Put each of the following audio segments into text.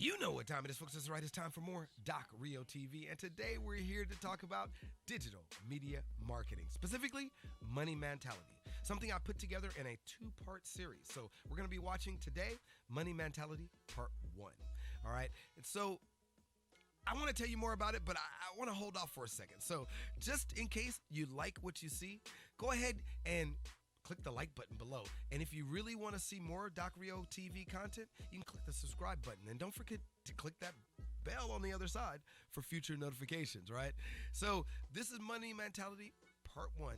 You know what time it is, folks. That's right. It's time for more Doc Rio TV. And today we're here to talk about digital media marketing, specifically money mentality, something I put together in a two-part series. So we're going to be watching today Money Mentality Part 1. All right. And so I want to tell you more about it, but I want to hold off for a second. So just in case you like what you see, go ahead and click the like button below. And if you really want to see more Doc Rio TV content, you can click the subscribe button. And don't forget to click that bell on the other side for future notifications, right? So this is Money Mentality Part 1.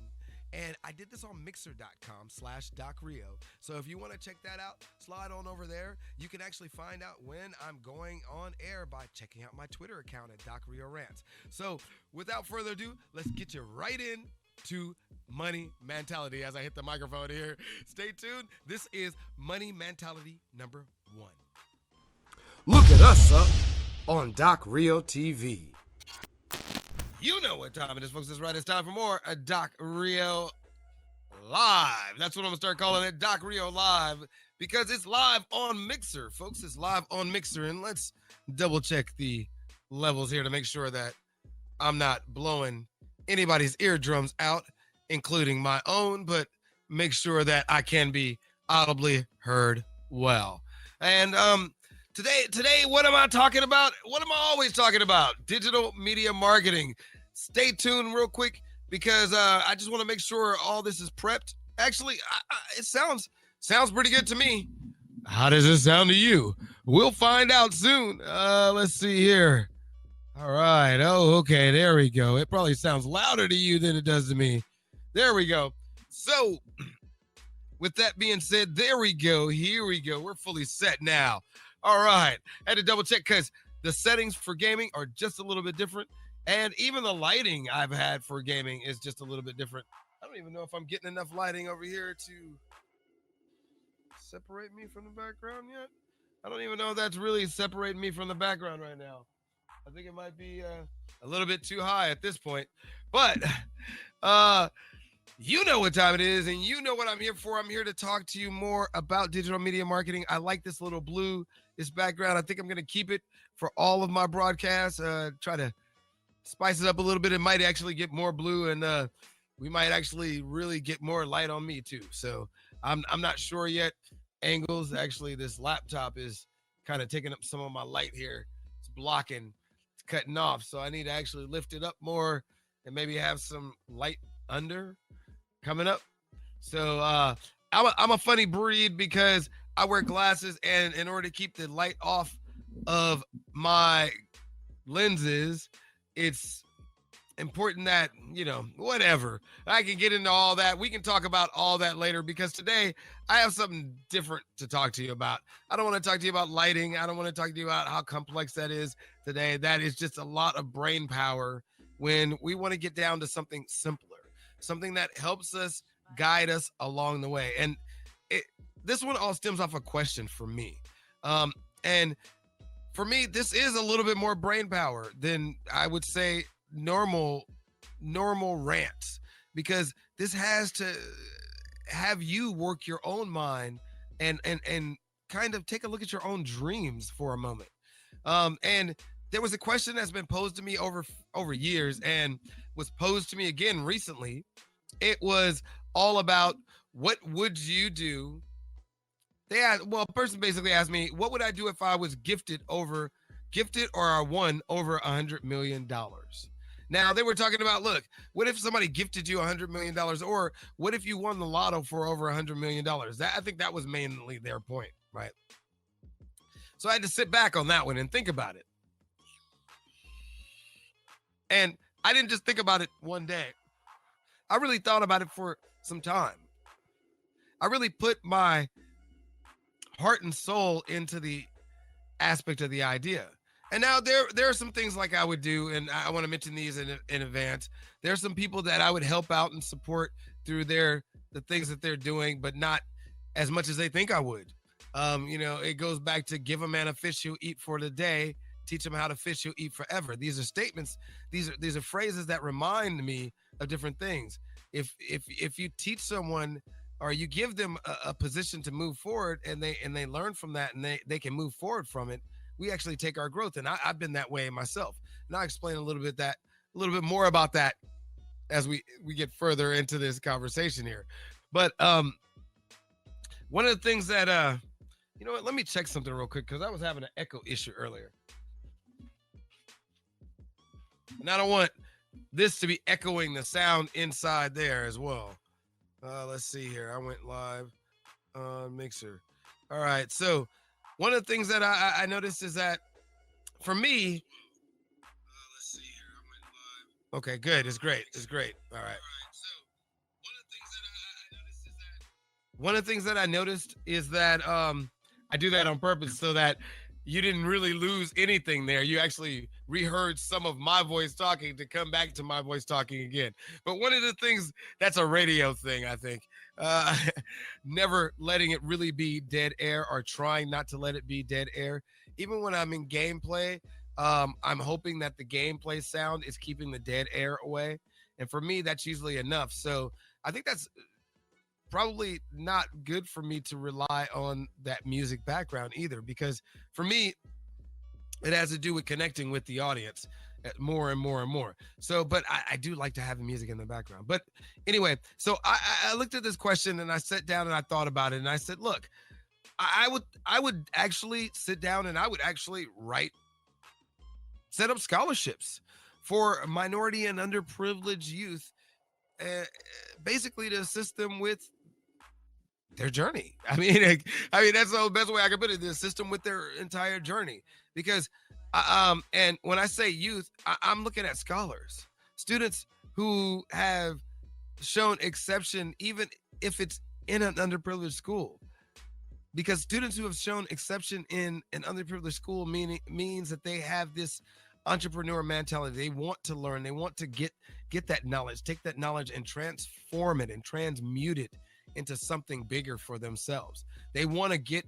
And I did this on mixer.com/DocRio. So if you want to check that out, slide on over there. You can actually find out when I'm going on air by checking out my Twitter account at Doc Rio Rants. So without further ado, let's get you right in to Money Mentality as I hit the microphone here. Stay tuned. This is Money Mentality number 1. Look at us up on Doc Rio TV. You know what time it is, folks. That's right. It's time for more Doc Rio Live. That's what I'm going to start calling it, Doc Rio Live, because it's live on Mixer, folks. It's live on Mixer. And let's double check the levels here to make sure that I'm not blowing anybody's eardrums out, including my own, but make sure that I can be audibly heard well. And today, what am I talking about? What am I always talking about? Digital media marketing. Stay tuned real quick because I just want to make sure all this is prepped. Actually, it sounds pretty good to me. How does it sound to you? We'll find out soon. Let's see here. All right. Oh, okay. There we go. It probably sounds louder to you than it does to me. There we go. So with that being said, there we go. Here we go. We're fully set now. All right. I had to double check because the settings for gaming are just a little bit different. And even the lighting I've had for gaming is just a little bit different. I don't even know if I'm getting enough lighting over here to separate me from the background yet. I don't even know if that's really separating me from the background right now. I think it might be a little bit too high at this point. But you know what time it is, and you know what I'm here for. I'm here to talk to you more about digital media marketing. I like this little blue, this background. I think I'm going to keep it for all of my broadcasts. Try to spice it up a little bit. It might actually get more blue, and we might actually really get more light on me too. So I'm not sure yet. Angles. Actually, this laptop is kind of taking up some of my light here. It's blocking. Cutting off, so I need to actually lift it up more and maybe have some light under coming up. So I'm a funny breed because I wear glasses, and in order to keep the light off of my lenses, it's important that, whatever. I can get into all that. We can talk about all that later because today I have something different to talk to you about. I don't want to talk to you about lighting. I don't want to talk to you about how complex that is today. That is just a lot of brain power when we want to get down to something simpler, something that helps us guide us along the way. And this one all stems off a question for me. And for me, this is a little bit more brain power than I would say normal rants, because this has to have you work your own mind and kind of take a look at your own dreams for a moment. And there was a question that's been posed to me over years and was posed to me again recently. It was all about, what would you do? A person basically asked me, what would I do if I was gifted or I won over $100 million? Now, they were talking about, look, what if somebody gifted you $100 million, or what if you won the lotto for over $100 million? I think that was mainly their point, right? So I had to sit back on that one and think about it. And I didn't just think about it one day. I really thought about it for some time. I really put my heart and soul into the aspect of the idea. And now there are some things like I would do, and I want to mention these in advance. There are some people that I would help out and support through the things that they're doing, but not as much as they think I would. It goes back to give a man a fish, he'll eat for the day. Teach him how to fish, he'll eat forever. These are statements. These are phrases that remind me of different things. If you teach someone, or you give them a position to move forward, and they learn from that, and they can move forward from it, we actually take our growth. And I've been that way myself. And I'll explain a little bit more about that as we get further into this conversation here. But one of the things that you know what, let me check something real quick because I was having an echo issue earlier. And I don't want this to be echoing the sound inside there as well. Let's see here. I went live on Mixer. All right. So one of the things that I noticed is that for me, let's see here. I went live. Okay, good. It's great. It's great. All right. So one of the things that I noticed is that I do that on purpose so that you didn't really lose anything there. You actually reheard some of my voice talking to come back to my voice talking again. But one of the things, that's a radio thing, I think, never letting it really be dead air or trying not to let it be dead air. Even when I'm in gameplay, I'm hoping that the gameplay sound is keeping the dead air away. And for me, that's usually enough. So I think that's probably not good for me to rely on that music background either, because for me, it has to do with connecting with the audience more and more and more. So, but I do like to have the music in the background. But anyway, so I looked at this question and I sat down and I thought about it and I said, look, I would actually sit down and I would actually set up scholarships for minority and underprivileged youth, basically to assist them with their journey. I mean, that's the best way I can put it. The system with their entire journey, because, and when I say youth, I'm looking at scholars, students who have shown exception, even if it's in an underprivileged school, because students who have shown exception in an underprivileged school means that they have this entrepreneur mentality. They want to learn. They want to get that knowledge, take that knowledge and transform it and transmute it into something bigger for themselves. They want to get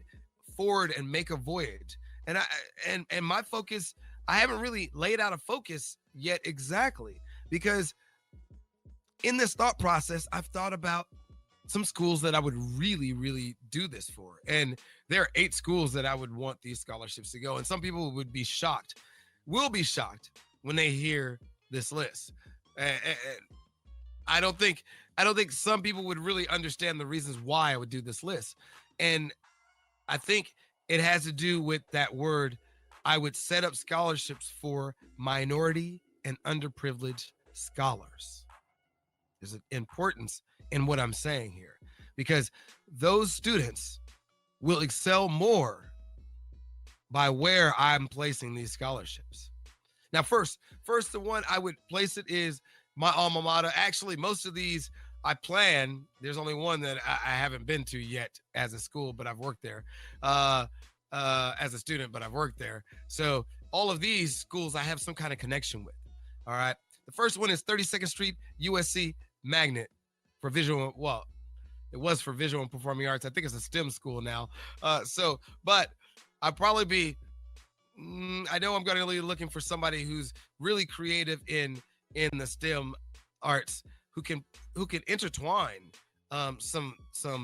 forward and make a voyage. And and my focus, I haven't really laid out a focus yet exactly, because in this thought process, I've thought about some schools that I would really, really do this for. And there are 8 schools that I would want these scholarships to go. And some people will be shocked when they hear this list. And I don't think some people would really understand the reasons why I would do this list. And I think it has to do with that word. I would set up scholarships for minority and underprivileged scholars. There's an importance in what I'm saying here, because those students will excel more by where I'm placing these scholarships. Now, first, the one I would place it is my alma mater. Actually, most of these I plan. There's only one that I haven't been to yet as a school, but I've worked there as a student, but I've worked there. So all of these schools I have some kind of connection with. All right. The first one is 32nd Street, USC Magnet for visual. Well, it was for visual and performing arts. I think it's a STEM school now. But I'd probably be, I know I'm going to be looking for somebody who's really creative in the STEM arts, who can intertwine some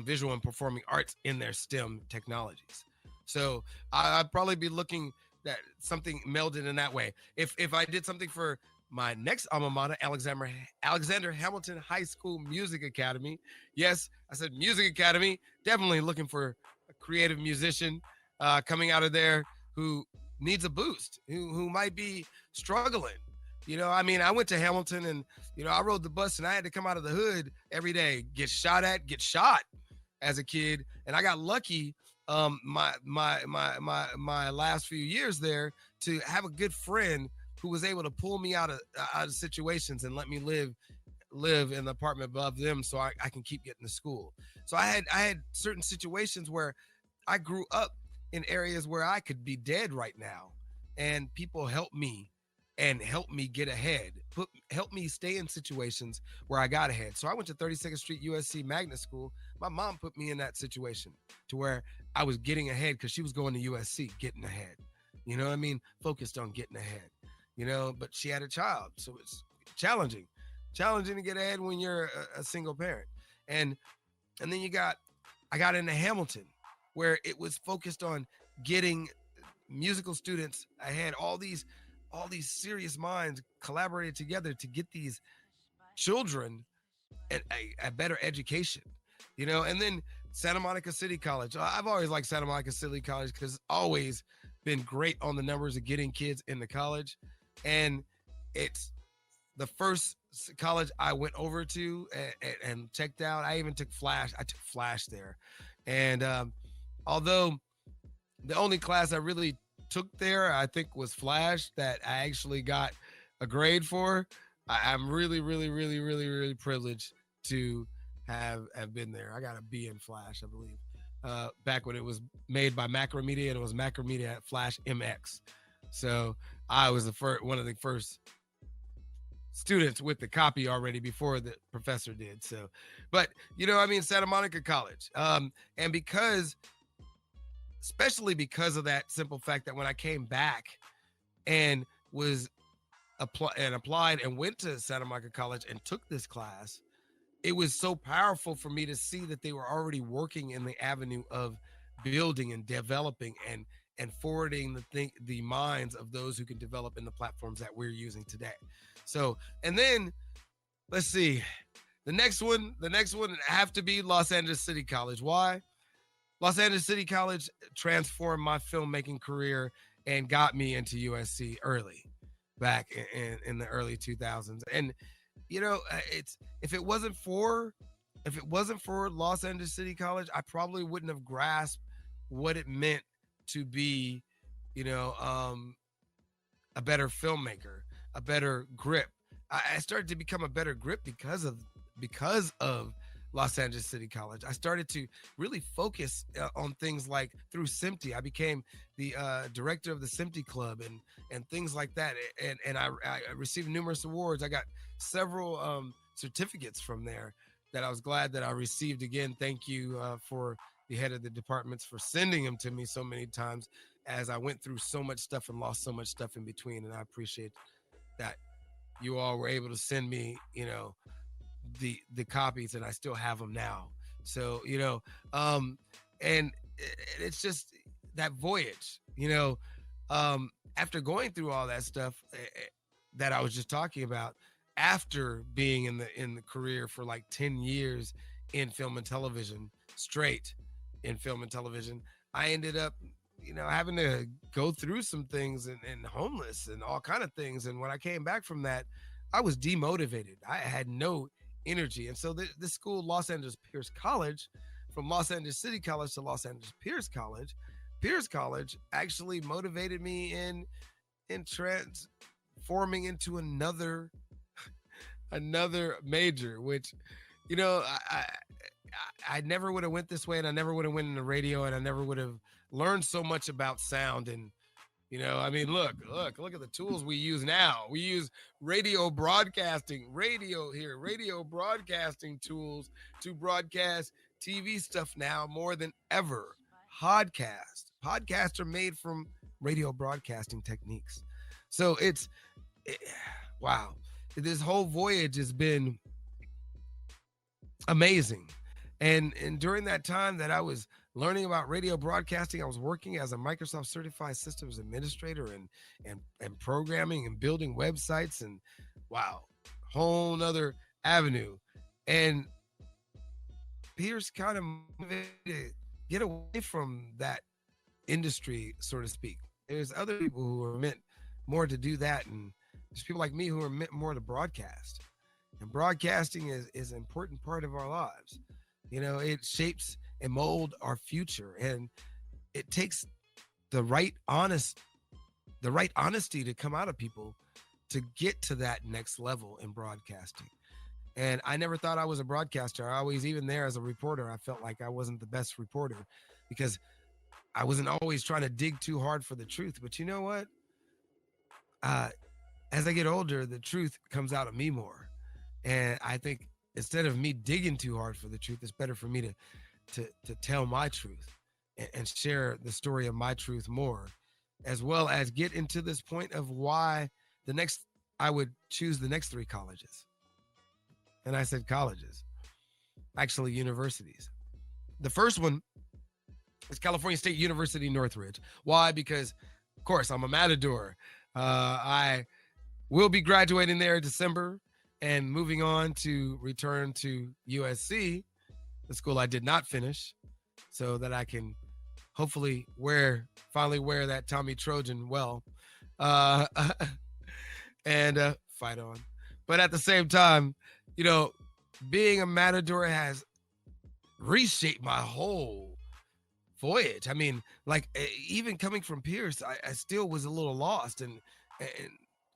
visual and performing arts in their STEM technologies. So I'd probably be looking at something melded in that way. If I did something for my next alma mater, Alexander Hamilton High School Music Academy. Yes, I said Music Academy. Definitely looking for a creative musician coming out of there who needs a boost, who might be struggling. You know, I mean, I went to Hamilton and, you know, I rode the bus and I had to come out of the hood every day, get shot as a kid. And I got lucky my last few years there to have a good friend who was able to pull me out of situations and let me live in the apartment above them so I can keep getting to school. So I had certain situations where I grew up in areas where I could be dead right now, and people helped me get ahead, help me stay in situations where I got ahead. So I went to 32nd Street USC Magnet School. My mom put me in that situation to where I was getting ahead because she was going to USC, getting ahead. You know what I mean? Focused on getting ahead, you know, but she had a child. So it's challenging to get ahead when you're a single parent. And then I got into Hamilton, where it was focused on getting musical students. I had all these serious minds collaborated together to get these children a better education, and then Santa Monica City College. I've always liked Santa Monica City College because it's always been great on the numbers of getting kids into college. And it's the first college I went over to and checked out. I even took Flash. I took Flash there. And although the only class I really took there, I think, was Flash, that I actually got a grade for, I'm really, really, really, really, really privileged to have been there. I got a B in Flash, I believe, back when it was made by Macromedia, and it was Macromedia at Flash MX. So I was one of the first students with the copy already before the professor did. So, but Santa Monica College, and especially because of that simple fact that when I came back and was applied and went to Santa Monica College and took this class, it was so powerful for me to see that they were already working in the avenue of building and developing and forwarding the minds of those who can develop in the platforms that we're using today. So, and then let's see, the next one have to be Los Angeles City College. Why? Los Angeles City College transformed my filmmaking career and got me into USC early, back in the early 2000s. And if it wasn't for Los Angeles City College, I probably wouldn't have grasped what it meant to be, a better filmmaker, a better grip. I started to become a better grip because of Los Angeles City College. I started to really focus on things like through SMPTE. I became the director of the SMPTE Club and things like that. And I received numerous awards. I got several certificates from there that I was glad that I received. Again, thank you for the head of the departments for sending them to me so many times, as I went through so much stuff and lost so much stuff in between. And I appreciate that you all were able to send me, the copies, and I still have them now. So, and it's just that voyage, after going through all that stuff that I was just talking about, after being in the career for like 10 years in film and television, straight in film and television, I ended up, having to go through some things and homeless and all kind of things. And when I came back from that, I was demotivated. I had no energy. And so this school, Los Angeles Pierce College, from Los Angeles City College to Los Angeles Pierce College actually motivated me in transforming into another major, which, I never would have went this way, and I never would have went into radio, and I never would have learned so much about sound. And look at the tools we use now. We use radio broadcasting tools to broadcast TV stuff now more than ever. Podcasts are made from radio broadcasting techniques. So wow. This whole voyage has been amazing. And during that time that I was learning about radio broadcasting, I was working as a Microsoft certified systems administrator and programming and building websites, and wow, whole nother avenue. And Pierce kind of motivated to get away from that industry, so to speak. There's other people who are meant more to do that, and there's people like me who are meant more to broadcast. And broadcasting is an important part of our lives. It shapes and mold our future, and it takes the right honesty to come out of people to get to that next level in broadcasting. And I never thought I was a broadcaster. I always, even there as a reporter, I felt like I wasn't the best reporter because I wasn't always trying to dig too hard for the truth. But you know what? As I get older, the truth comes out of me more. And I think instead of me digging too hard for the truth, it's better for me to tell my truth and share the story of my truth more, as well as get into this point of why I would choose the next 3 colleges. And I said colleges, actually universities. The first one is California State University, Northridge. Why? Because course, I'm a Matador. I will be graduating there in December and moving on to return to USC, the school I did not finish, so that I can hopefully finally wear that Tommy Trojan well, uh, and fight on. But at the same time, you know, being a Matador has reshaped my whole voyage. I mean, like even coming from Pierce, I still was a little lost, and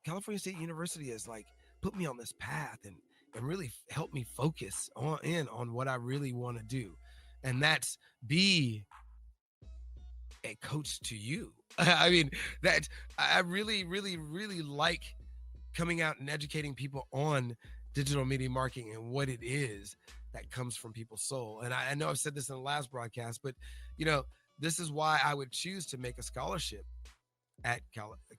California State University has like put me on this path and really helped me focus on what I really want to do, and that's be a coach to you. I mean, that I really, really, really like coming out and educating people on digital media marketing and what it is that comes from people's soul. And I know I've said this in the last broadcast, but you know, this is why I would choose to make a scholarship at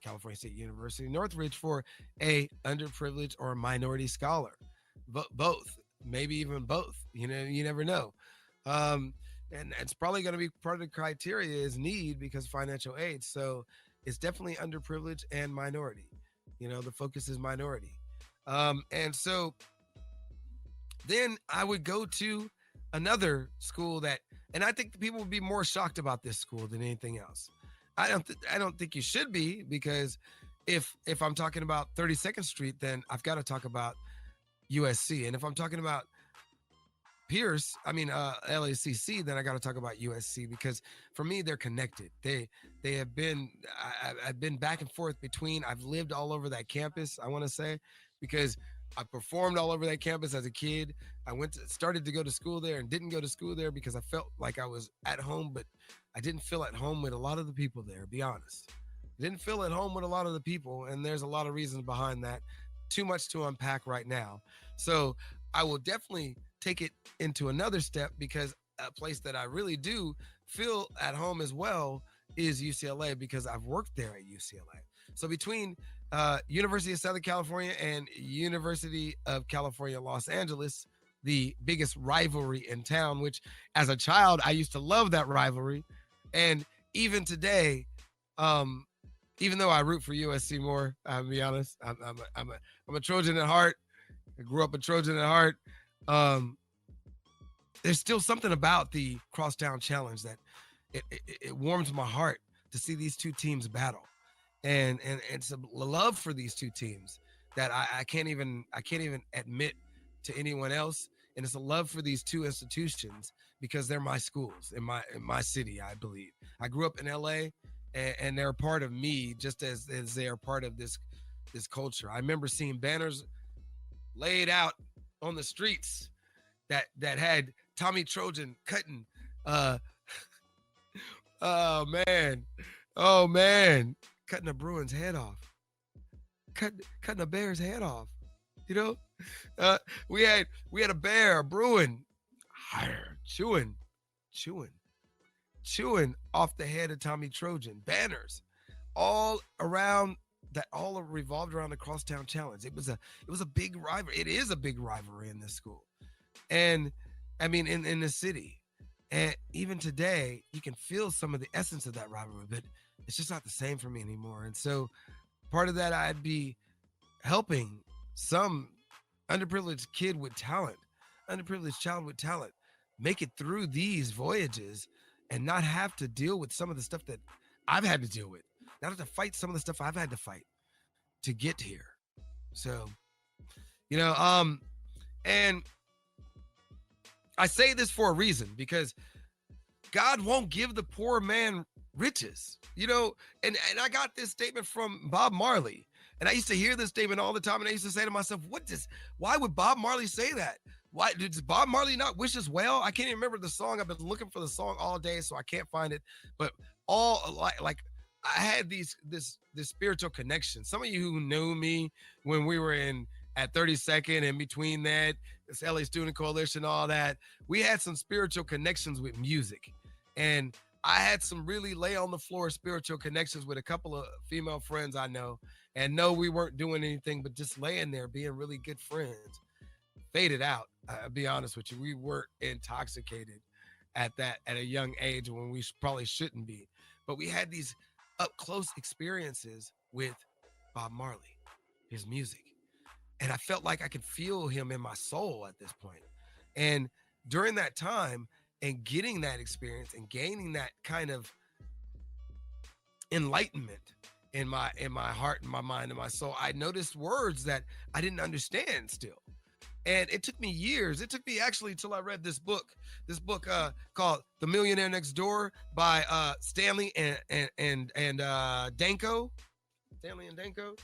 California State University Northridge for a underprivileged or minority scholar. Both, maybe even both. You know, you never know. And it's probably going to be part of the criteria is need because financial aid. So it's definitely underprivileged and minority. You know, the focus is minority. And so then I would go to another school that, and I think people would be more shocked about this school than anything else. I don't think you should be, because if I'm talking about 32nd Street, then I've got to talk about USC. And if I'm talking about Pierce, LACC, then I got to talk about USC, because for me, they're connected. They have been, I've been back and forth between, I've lived all over that campus, I want to say, because I performed all over that campus as a kid. I started to go to school there and didn't go to school there because I felt like I was at home, but I didn't feel at home with a lot of the people there, be honest. I didn't feel at home with a lot of the people, and there's a lot of reasons behind that. Too much to unpack right now. So I will definitely take it into another step, because a place that I really do feel at home as well is UCLA, because I've worked there at UCLA. So between University of Southern California and University of California, Los Angeles, the biggest rivalry in town, which as a child, I used to love that rivalry. And even today, even though I root for USC more, I'll be honest, I'm a Trojan at heart. I grew up a Trojan at heart. There's still something about the Crosstown Challenge that it warms my heart to see these two teams battle, and it's a love for these two teams that I can't even admit to anyone else, and it's a love for these two institutions because they're my schools in my city. I believe I grew up in LA, and they're a part of me just as they are part of this culture. I remember seeing banners laid out on the streets that had Tommy Trojan cutting oh man, cutting a Bruin's head off, cutting a bear's head off. You know, we had a bear, a Bruin, chewing off the head of Tommy Trojan. Banners all around that, all revolved around the Crosstown Challenge. It was a big rivalry. It is a big rivalry in this school, and I mean in the city. And even today, you can feel some of the essence of that rivalry, but it's just not the same for me anymore. And so part of that, I'd be helping some underprivileged child with talent, make it through these voyages and not have to deal with some of the stuff that I've had to deal with, not have to fight some of the stuff I've had to fight to get here. So, you know, and I say this for a reason, because God won't give the poor man riches, you know, and I got this statement from Bob Marley, and I used to hear this statement all the time, and I used to say to myself, why would Bob Marley say that? Why does Bob Marley not wish us well? I can't even remember the song. I've been looking for the song all day, so I can't find it, but like I had this spiritual connection. Some of you who knew me when we were at 32nd and between that, this LA Student Coalition, all that, we had some spiritual connections with music. And I had some really lay on the floor spiritual connections with a couple of female friends I know. And no, we weren't doing anything, but just laying there, being really good friends. Faded out. I'll be honest with you. We were intoxicated at a young age when we probably shouldn't be. But we had these up close experiences with Bob Marley, his music. And I felt like I could feel him in my soul at this point. And during that time and getting that experience and gaining that kind of enlightenment in my heart and my mind and my soul, I noticed words that I didn't understand still. And it took me years. It took me actually till I read this book called The Millionaire Next Door by Stanley and Danko. Stanley and Danko.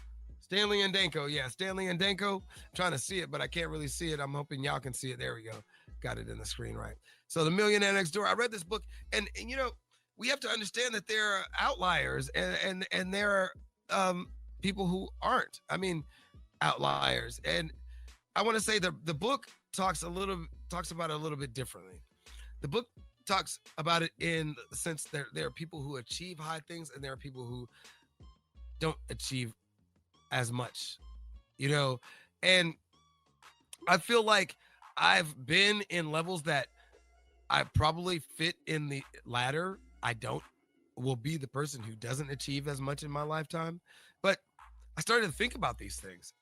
Stanley and Danko. Yeah, Stanley and Danko. I'm trying to see it, but I can't really see it. I'm hoping y'all can see it. There we go. Got it in the screen right. So The Millionaire Next Door. I read this book, and you know, we have to understand that there are outliers and there are people who aren't. I mean, outliers. And I want to say the book talks about it a little bit differently. The book talks about it in the sense that there are people who achieve high things and there are people who don't achieve as much, you know. And I feel like I've been in levels that I probably fit in the latter. Will be the person who doesn't achieve as much in my lifetime. But I started to think about these things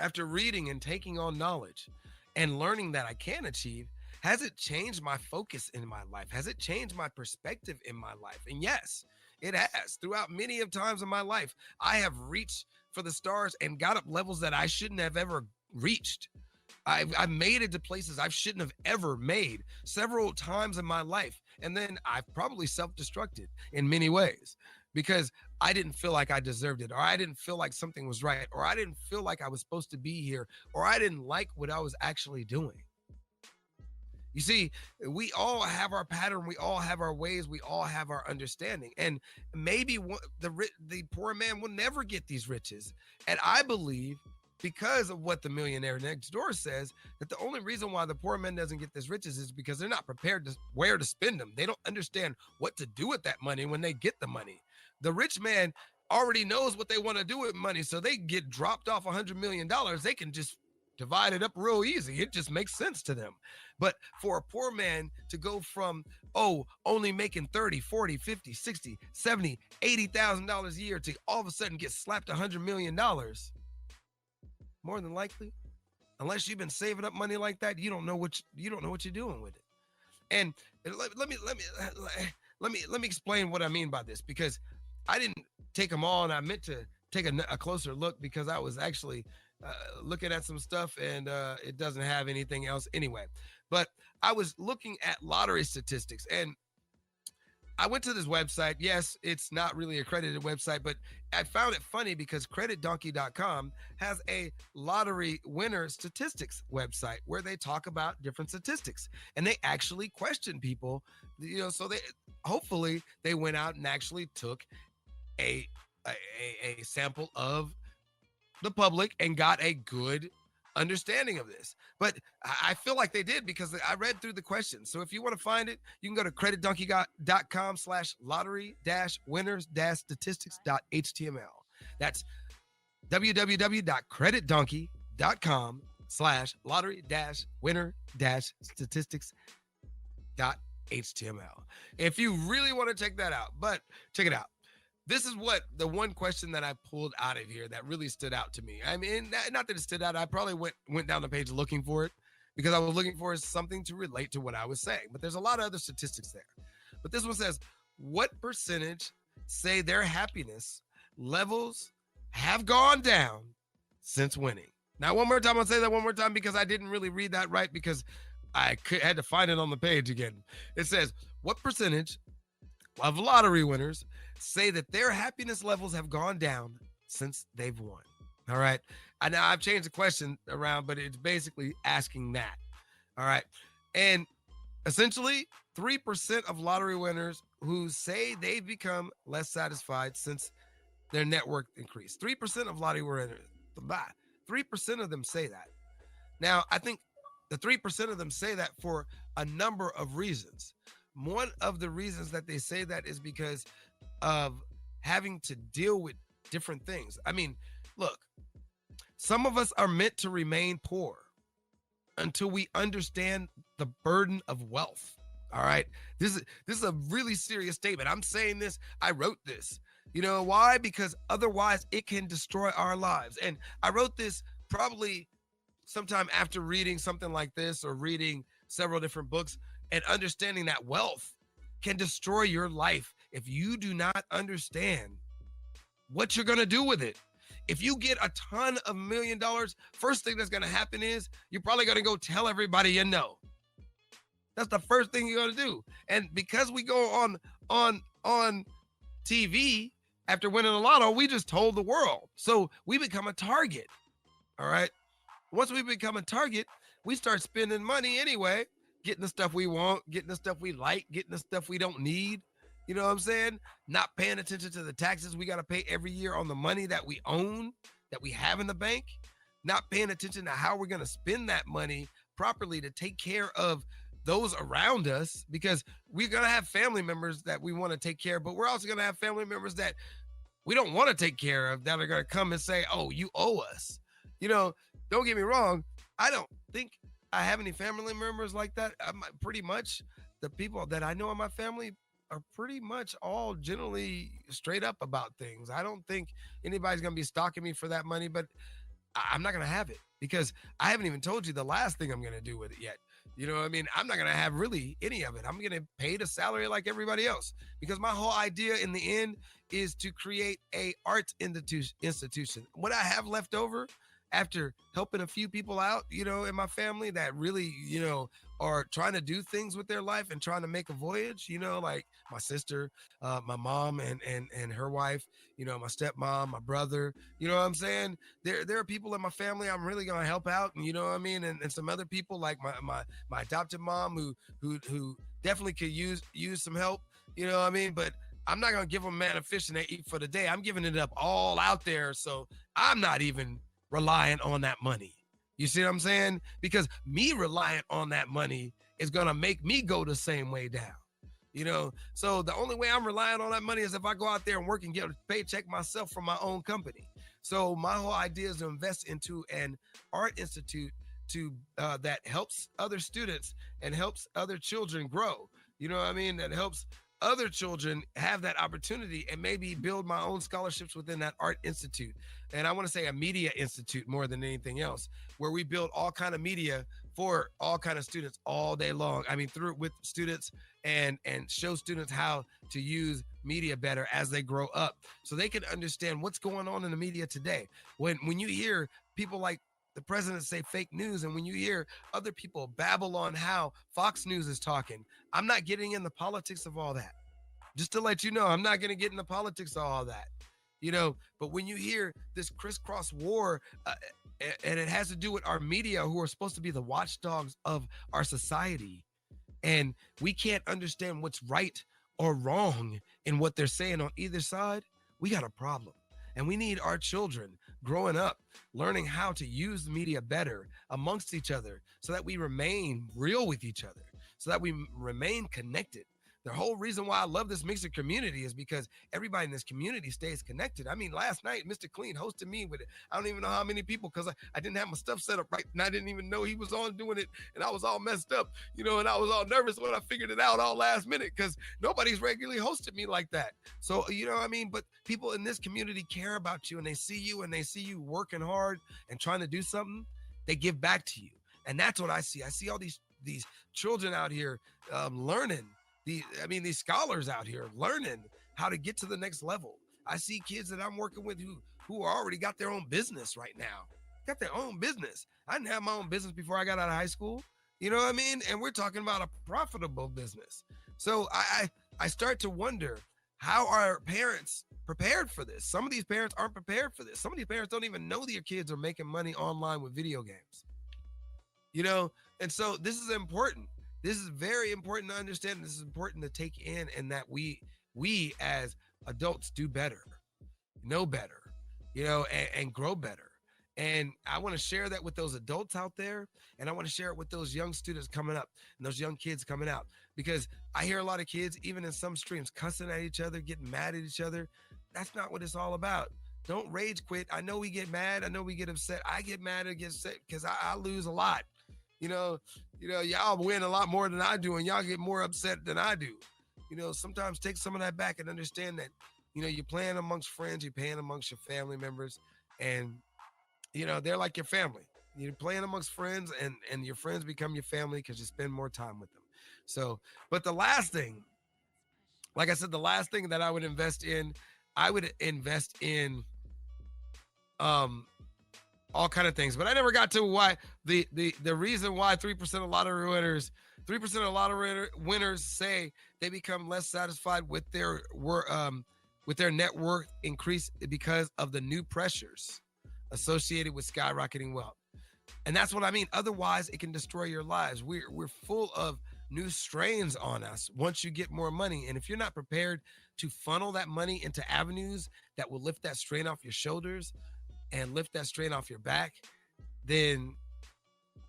after reading and taking on knowledge and learning that I can achieve. Has it changed my focus in my life? Has it changed my perspective in my life? And yes, it has. Throughout many of times in my life, I have reached for the stars and got up levels that I shouldn't have ever reached. I've made it to places I shouldn't have ever made several times in my life. And then I've probably self-destructed in many ways because I didn't feel like I deserved it, or I didn't feel like something was right, or I didn't feel like I was supposed to be here, or I didn't like what I was actually doing. You see, we all have our pattern, we all have our ways, we all have our understanding. And maybe the poor man will never get these riches. And I believe, because of what The Millionaire Next Door says, that the only reason why the poor man doesn't get this riches is because they're not prepared to where to spend them. They don't understand what to do with that money when they get the money. The rich man already knows what they want to do with money, so they get dropped off $100 million. They can just divide it up real easy. It just makes sense to them. But for a poor man to go from, only making 30, 40, 50, 60, 70, $80,000 a year to all of a sudden get slapped $100 million, more than likely, unless you've been saving up money like that, you don't know what you're doing with it. And let me explain what I mean by this, because I didn't take them all, and I meant to take a closer look because I was actually looking at some stuff, and it doesn't have anything else anyway. But I was looking at lottery statistics, and I went to this website. Yes, it's not really a accredited website, but I found it funny because creditdonkey.com has a lottery winner statistics website where they talk about different statistics, and they actually question people, so hopefully they went out and actually took a sample of the public and got a good understanding of this. But I feel like they did because I read through the questions. So if you want to find it, you can go to creditdonkey.com/lottery-winners-statistics.html. That's www.creditdonkey.com/lottery-winner-statistics.html. If you really want to check that out, but check it out. This is what the one question that I pulled out of here that really stood out to me. I mean, not that it stood out. I probably went down the page looking for it because I was looking for something to relate to what I was saying. But there's a lot of other statistics there. But this one says, what percentage say their happiness levels have gone down since winning? Now, one more time, I'll say that one more time because I didn't really read that right because I had to find it on the page again. It says, what percentage of lottery winners say that their happiness levels have gone down since they've won? All right. And now I've changed the question around, but it's basically asking that. All right. And essentially 3% of lottery winners who say they've become less satisfied since their net worth increased. 3% of lottery winners, 3% of them say that. Now, I think the 3% of them say that for a number of reasons. One of the reasons that they say that is because of having to deal with different things. I mean, look, some of us are meant to remain poor until we understand the burden of wealth. All right. This is a really serious statement. I'm saying this. I wrote this. You know why? Because otherwise it can destroy our lives. And I wrote this probably sometime after reading something like this or reading several different books and understanding that wealth can destroy your life if you do not understand what you're going to do with it. If you get a ton of $1 million, first thing that's going to happen is you're probably going to go tell everybody you know. That's the first thing you're going to do. And because we go on TV after winning the lotto, we just told the world. So we become a target. All right. Once we become a target, we start spending money anyway, getting the stuff we want, getting the stuff we like, getting the stuff we don't need. You know what I'm saying? Not paying attention to the taxes we got to pay every year on the money that we own, that we have in the bank. Not paying attention to how we're going to spend that money properly to take care of those around us, because we're going to have family members that we want to take care of, but we're also going to have family members that we don't want to take care of that are going to come and say, oh, you owe us. You know, don't get me wrong. I don't think I have any family members like that. Pretty much the people that I know in my family are pretty much all generally straight up about things. I don't think anybody's going to be stalking me for that money, but I'm not going to have it because I haven't even told you the last thing I'm going to do with it yet. You know what I mean? I'm not going to have really any of it. I'm going to pay the salary like everybody else because my whole idea in the end is to create a arts institution. What I have left over after helping a few people out, you know, in my family that really, you know, are trying to do things with their life and trying to make a voyage, you know, like my sister, my mom and her wife, you know, my stepmom, my brother, you know what I'm saying? There are people in my family I'm really going to help out, and you know what I mean? And some other people like my adopted mom who definitely could use some help, you know what I mean? But I'm not going to give them man a fish and they eat for the day. I'm giving it up all out there. So I'm not even relying on that money. You see what I'm saying? Because me relying on that money is going to make me go the same way down. You know, so the only way I'm relying on that money is if I go out there and work and get a paycheck myself from my own company. So my whole idea is to invest into an art institute to that helps other students and helps other children grow. You know what I mean? That helps other children have that opportunity and maybe build my own scholarships within that art institute. And I want to say a media institute more than anything else, where we build all kind of media for all kind of students all day long. I mean, through with students and show students how to use media better as they grow up so they can understand what's going on in the media today. When you hear people like the president say fake news, and when you hear other people babble on how Fox News is talking, I'm not getting in the politics of all that. Just to let you know, I'm not going to get in the politics of all that. You know, but when you hear this crisscross war, and it has to do with our media, who are supposed to be the watchdogs of our society, and we can't understand what's right or wrong in what they're saying on either side, we got a problem. And we need our children growing up, learning how to use the media better amongst each other so that we remain real with each other, so that we remain connected. The whole reason why I love this mixer community is because everybody in this community stays connected. I mean, last night, Mr. Clean hosted me with it. I don't even know how many people, because I didn't have my stuff set up right, and I didn't even know he was on doing it, and I was all messed up, you know, and I was all nervous when I figured it out all last minute because nobody's regularly hosted me like that. So, you know what I mean? But people in this community care about you, and they see you working hard and trying to do something. They give back to you. And that's what I see. I see all these children out here learning. These scholars out here learning how to get to the next level. I see kids that I'm working with who already got their own business right now. Got their own business. I didn't have my own business before I got out of high school. You know what I mean? And we're talking about a profitable business. So I start to wonder, how are parents prepared for this? Some of these parents aren't prepared for this. Some of these parents don't even know their kids are making money online with video games. You know, and so this is important. This is very important to understand. This is important to take in, and that we as adults do better, know better, you know, and grow better. And I want to share that with those adults out there, and I want to share it with those young students coming up and those young kids coming out, because I hear a lot of kids, even in some streams, cussing at each other, getting mad at each other. That's not what it's all about. Don't rage quit. I know we get mad. I know we get upset. I get mad and get upset because I lose a lot. Y'all win a lot more than I do, and y'all get more upset than I do. Sometimes take some of that back and understand that, you're playing amongst friends, you're playing amongst your family members, and, they're like your family. You're playing amongst friends, and your friends become your family because you spend more time with them. So, but the last thing, like I said, the last thing that I would invest in um all kind of things. But I never got to why the reason why 3% of lottery winners say they become less satisfied with their net worth increase because of the new pressures associated with skyrocketing wealth. And that's what I mean. Otherwise, it can destroy your lives. We're full of new strains on us once you get more money. And if you're not prepared to funnel that money into avenues that will lift that strain off your shoulders and lift that strain off your back, then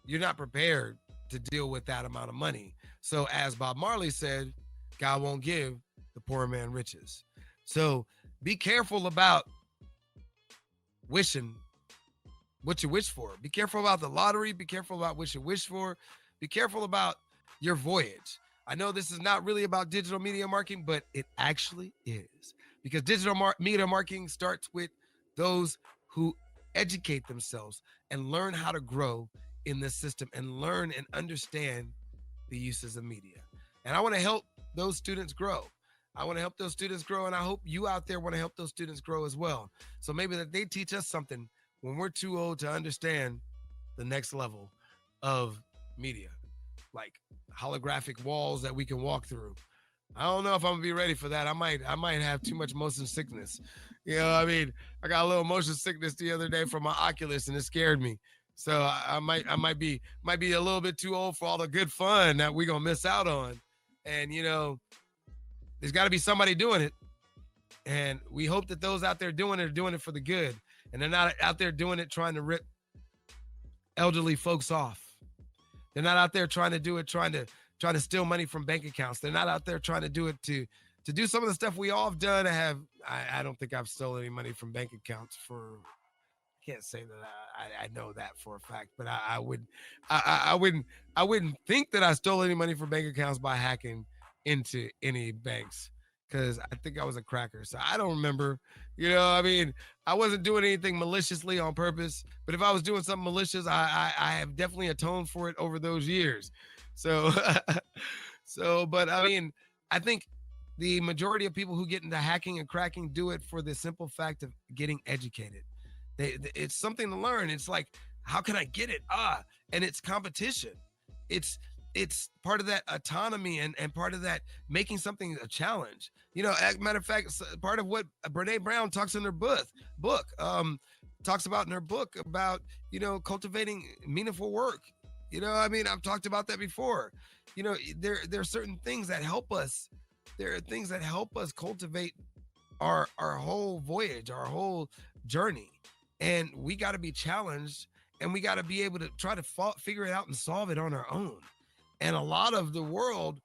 you're not prepared to deal with that amount of money. So as Bob Marley said, God won't give the poor man riches. So be careful about wishing what you wish for. Be careful about the lottery. Be careful about what you wish for. Be careful about your voyage. I know this is not really about digital media marketing, but it actually is. Because digital media marketing starts with those who educate themselves and learn how to grow in this system and learn and understand the uses of media. And I want to help those students grow. And I hope you out there want to help those students grow as well. So maybe that they teach us something when we're too old to understand the next level of media, like holographic walls that we can walk through. I don't know if I'm gonna be ready for that. I might have too much motion sickness. I got a little motion sickness the other day from my Oculus, and it scared me. So I might be a little bit too old for all the good fun that we're gonna miss out on. And there's got to be somebody doing it, and we hope that those out there doing it are doing it for the good, and they're not out there doing it trying to rip elderly folks off. They're not out there trying to do it trying to steal money from bank accounts. They're not out there trying to do it to do some of the stuff we all have done. I don't think I've stolen any money from bank accounts I can't say that I know that for a fact, but I wouldn't think that I stole any money from bank accounts by hacking into any banks, because I think I was a cracker. So I don't remember, I wasn't doing anything maliciously on purpose, but if I was doing something malicious, I have definitely atoned for it over those years. So, but I think the majority of people who get into hacking and cracking do it for the simple fact of getting educated. It's something to learn. It's like, how can I get it? And it's competition. It's part of that autonomy and part of that making something a challenge. As a matter of fact, part of what Brene Brown talks in her book, talks about in her book about, cultivating meaningful work. I've talked about that before. There are certain things that help us. There are things that help us cultivate our whole voyage, our whole journey. And we got to be challenged, and we got to be able to try to figure it out and solve it on our own. And a lot of the world,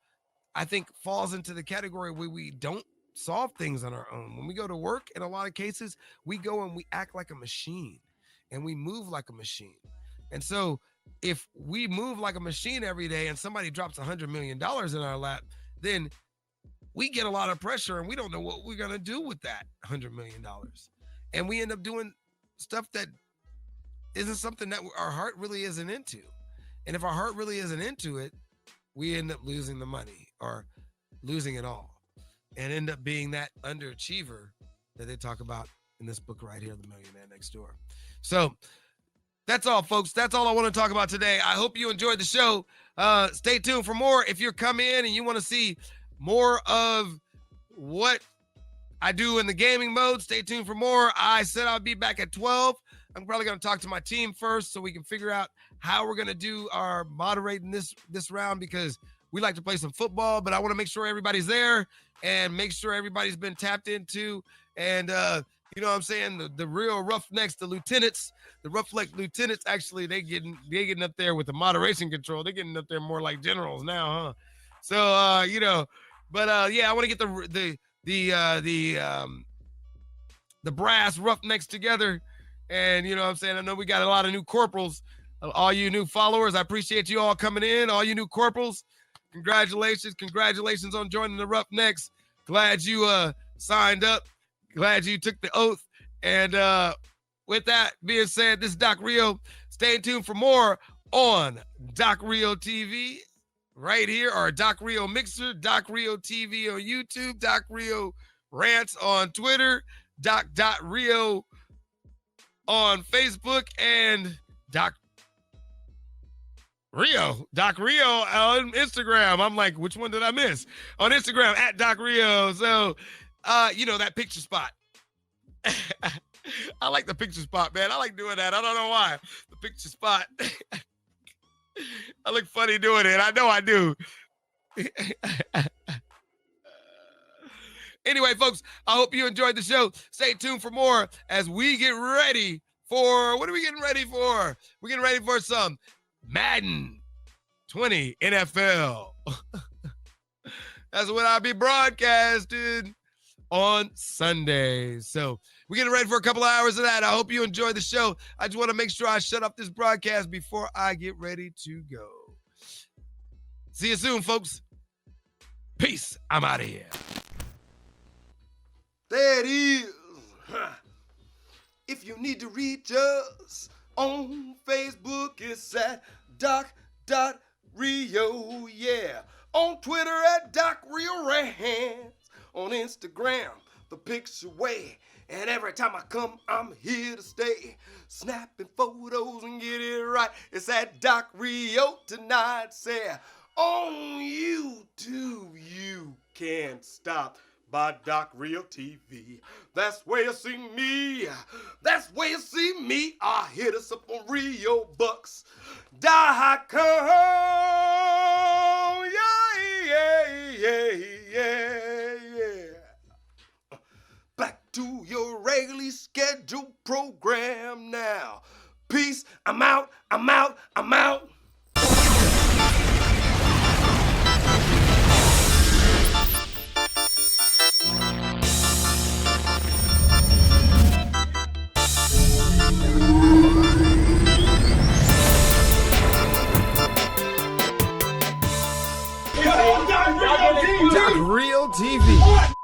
I think, falls into the category where we don't solve things on our own. When we go to work, in a lot of cases, we go and we act like a machine, and we move like a machine. And so if we move like a machine every day and somebody drops $100 million in our lap, then we get a lot of pressure, and we don't know what we're going to do with that $100 million. And we end up doing stuff that isn't something that our heart really isn't into. And if our heart really isn't into it, we end up losing the money or losing it all and end up being that underachiever that they talk about in this book right here, The Millionaire Next Door. So that's all, folks. That's all I want to talk about today. I hope you enjoyed the show. Stay tuned for more. If you're coming in and you want to see more of what I do in the gaming mode, stay tuned for more. I said I'll be back at 12. I'm probably going to talk to my team first so we can figure out how we're going to do our moderating this round, because we like to play some football, but I want to make sure everybody's there and make sure everybody's been tapped into. And, you know what I'm saying? The real roughnecks, the rough-neck lieutenants, actually, they getting up there with the moderation control. They're getting up there more like generals now, huh? So, yeah, I want to get the brass roughnecks together. And, you know what I'm saying? I know we got a lot of new corporals All you new followers, I appreciate you all coming in. All you new corporals, congratulations. Congratulations on joining the Roughnecks. Glad you signed up. Glad you took the oath. And with that being said, this is Doc Rio. Stay tuned for more on Doc Rio TV right here, or Doc Rio Mixer, Doc Rio TV on YouTube, Doc Rio Rants on Twitter, Doc.Rio on Facebook, and Doc Rio on Instagram. I'm like, which one did I miss? On Instagram, at Doc Rio. So, that picture spot. I like the picture spot, man. I like doing that. I don't know why. The picture spot. I look funny doing it. I know I do. Anyway, folks, I hope you enjoyed the show. Stay tuned for more as we get ready for, what are we getting ready for? We're getting ready for some Madden 20 NFL. That's what I'll be broadcasting on Sundays. So we're getting ready for a couple of hours of that. I hope you enjoyed the show. I just want to make sure I shut off this broadcast before I get ready to go. See you soon, folks. Peace. I'm out of here. There it is. If you need to reach us on Facebook, it's at doc.rio, yeah. On Twitter at DocRioRants. On Instagram, the picture way. And every time I come, I'm here to stay. Snapping photos and get it right. It's at Doc Rio tonight. Say, on YouTube, you can't stop by Doc Rio TV. That's where you see me. That's where you see me. Hit us up on RioBucks.com. Yeah. Back to your regularly scheduled program now. Peace. I'm out. Doc Rio TV.